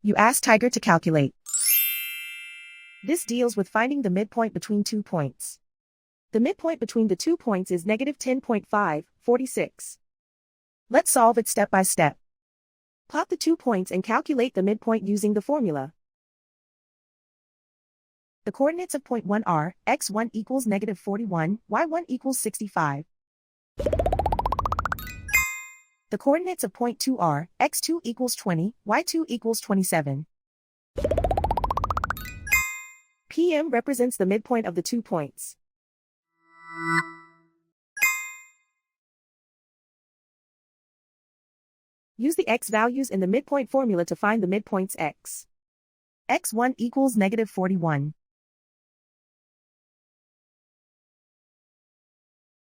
You ask Tiger to calculate. This deals with finding the midpoint between 2 points. The midpoint between the 2 points is negative 10.546. Let's solve it step by step. Plot the 2 points and calculate the midpoint using the formula. The coordinates of point 1 are, x1 equals negative 41, y1 equals 65. The coordinates of point 2 are, x2 equals 20, y2 equals 27. PM represents the midpoint of the 2 points. Use the x values in the midpoint formula to find the midpoints x. x1 equals negative 41.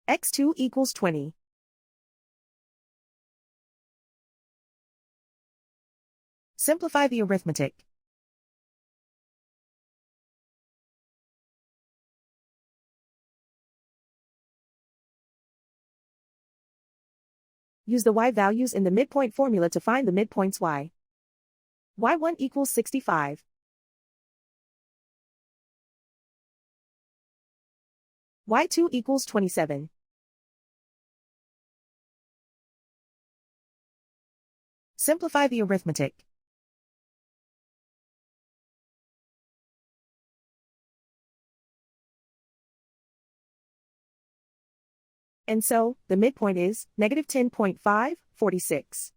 x2 equals 20. Simplify the arithmetic. Use the y values in the midpoint formula to find the midpoints y. y1 equals 65. y2 equals 27. Simplify the arithmetic. And so, the midpoint is negative 10.546.